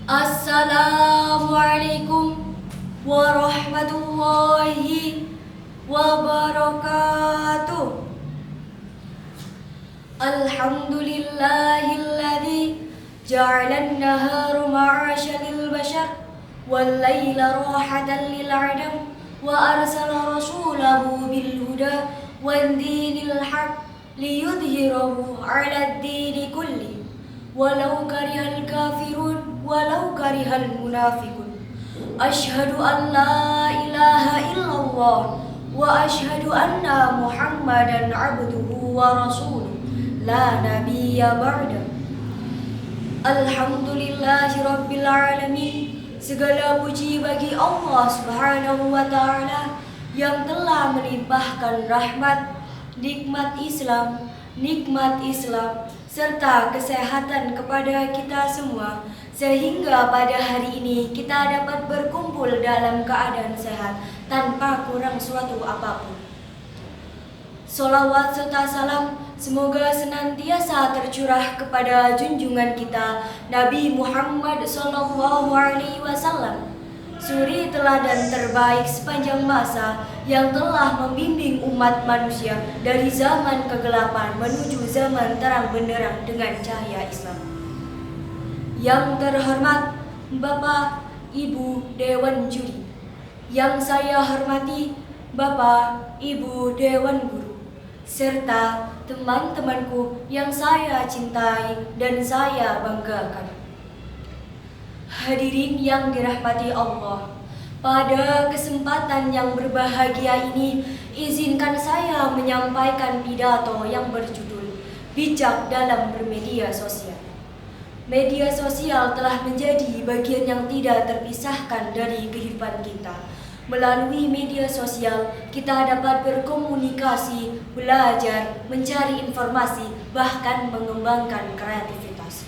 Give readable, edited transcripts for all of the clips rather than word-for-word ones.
Assalamualaikum warahmatullahi wabarakatuh. Alhamdulillahilladzi ja'ala an-nahara ma'asha lil bashar wal laila rahatan lil 'adam wa arsala rasulahu bil huda wan dinil haqq liyudhhirahu 'ala ad-dini kulli walau karihal kafirun walau karihal munafiqun. Asyhadu an la ilaha illallah wa asyhadu anna Muhammadan abduhu wa rasuluh la nabiyya ba'da. Alhamdulillahi rabbil alamin. Segala puji bagi Allah Subhanahu wa taala yang telah melimpahkan rahmat, nikmat Islam serta kesehatan kepada kita semua, sehingga pada hari ini kita dapat berkumpul dalam keadaan sehat tanpa kurang suatu apapun. Salawat serta salam semoga senantiasa tercurah kepada junjungan kita Nabi Muhammad SAW, suri teladan terbaik sepanjang masa yang telah membimbing umat manusia dari zaman kegelapan menuju zaman terang benderang dengan cahaya Islam. Yang terhormat Bapak Ibu Dewan Juri, yang saya hormati Bapak Ibu Dewan Guru, serta teman-temanku yang saya cintai dan saya banggakan. Hadirin yang dirahmati Allah, pada kesempatan yang berbahagia ini, izinkan saya menyampaikan pidato yang berjudul Bijak dalam Bermedia Sosial. Media sosial telah menjadi bagian yang tidak terpisahkan dari kehidupan kita. Melalui media sosial, kita dapat berkomunikasi, belajar, mencari informasi, bahkan mengembangkan kreativitas.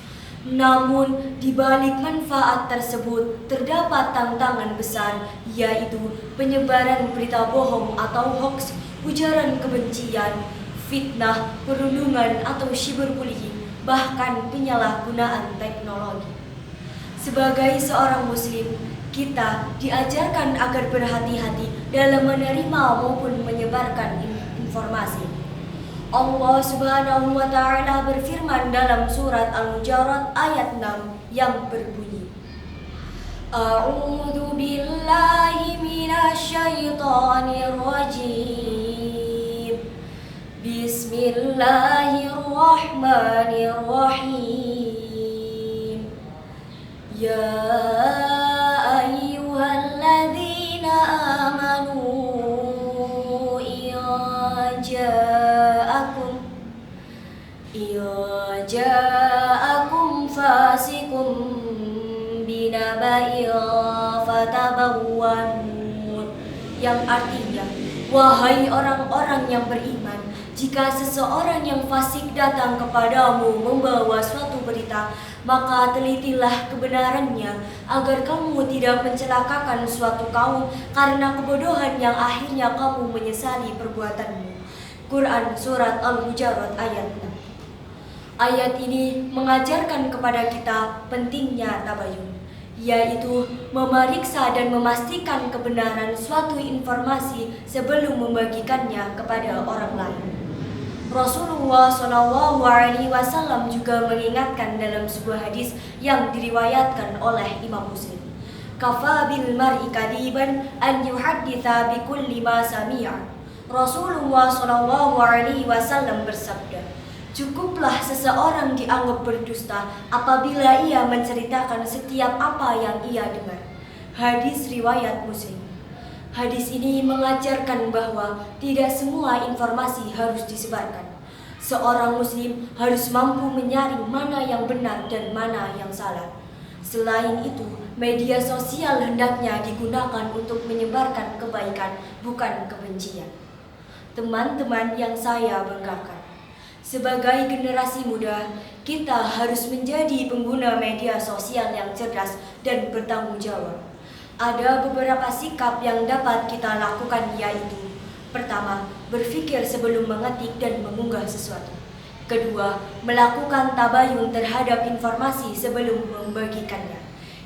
Namun, di balik manfaat tersebut terdapat tantangan besar, yaitu penyebaran berita bohong atau hoaks, ujaran kebencian, fitnah, perundungan atau cyberbullying, bahkan penyalahgunaan teknologi. Sebagai seorang muslim, kita diajarkan agar berhati-hati dalam menerima maupun menyebarkan informasi. Allah Subhanahu wa taala berfirman dalam surat Al-Hujurat ayat 6 yang berbunyi, A'udzu billahi minasyaitonir rajim. Bismillahirrahmanirrahim. Ya ayyuhalladzina amanu ja'akum fasikum binaba'in fatabawwanu, yang artinya, wahai orang-orang yang beriman, jika seseorang yang fasik datang kepadamu membawa suatu berita, maka telitilah kebenarannya agar kamu tidak mencelakakan suatu kaum karena kebodohan yang akhirnya kamu menyesali perbuatanmu. Quran Surat Al-Hujurat ayat 6. Ayat ini mengajarkan kepada kita pentingnya tabayun, yaitu memeriksa dan memastikan kebenaran suatu informasi sebelum membagikannya kepada orang lain. Rasulullah SAW juga mengingatkan dalam sebuah hadis yang diriwayatkan oleh Imam Muslim, Kafa bil mar'i kadiban an yuhadditha bi kulli ma sami'a. Rasulullah SAW bersabda, cukuplah seseorang dianggap berdusta apabila ia menceritakan setiap apa yang ia dengar. Hadis riwayat Muslim. Hadis ini mengajarkan bahwa tidak semua informasi harus disebarkan. Seorang muslim harus mampu menyaring mana yang benar dan mana yang salah. Selain itu, media sosial hendaknya digunakan untuk menyebarkan kebaikan, bukan kebencian. Teman-teman yang saya banggakan, sebagai generasi muda, kita harus menjadi pengguna media sosial yang cerdas dan bertanggung jawab. Ada beberapa sikap yang dapat kita lakukan, yaitu: pertama, berpikir sebelum mengetik dan mengunggah sesuatu. Kedua, melakukan tabayun terhadap informasi sebelum membagikannya.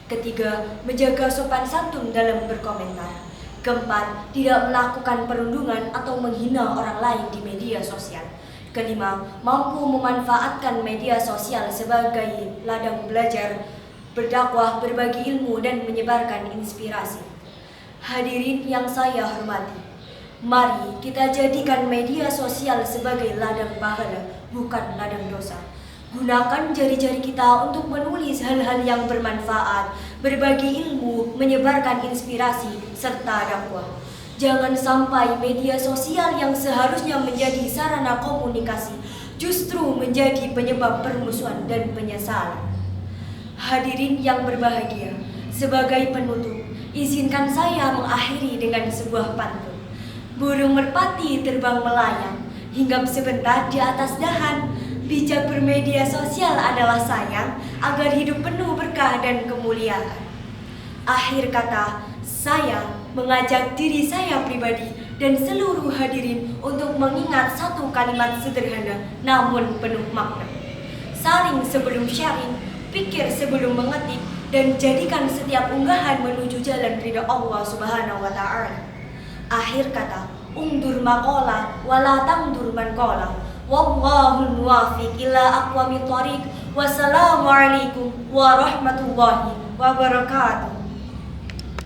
Ketiga, menjaga sopan santun dalam berkomentar. Keempat, tidak melakukan perundungan atau menghina orang lain di media sosial. Kelima, mampu memanfaatkan media sosial sebagai ladang belajar, berdakwah, berbagi ilmu, dan menyebarkan inspirasi. Hadirin yang saya hormati, mari kita jadikan media sosial sebagai ladang pahala, bukan ladang dosa. Gunakan jari-jari kita untuk menulis hal-hal yang bermanfaat, berbagi ilmu, menyebarkan inspirasi, serta dakwah. Jangan sampai media sosial yang seharusnya menjadi sarana komunikasi justru menjadi penyebab permusuhan dan penyesalan. Hadirin yang berbahagia, sebagai penutup, izinkan saya mengakhiri dengan sebuah pantun. Burung merpati terbang melayang, hinggap sebentar di atas dahan. Bijak bermedia sosial adalah sayang, agar hidup penuh berkah dan kemuliaan. Akhir kata, saya mengajak diri saya pribadi dan seluruh hadirin untuk mengingat satu kalimat sederhana namun penuh makna. Saring sebelum sharing, pikir sebelum mengetik, dan jadikan setiap unggahan menuju jalan ridha Allah Subhanahu wa Ta'ala. Akhir kata, ungdur maqala wala tangdur man qala. Wallahul muwaffiq ila aqwamit thoriq. Wassalamualaikum warahmatullahi wabarakatuh.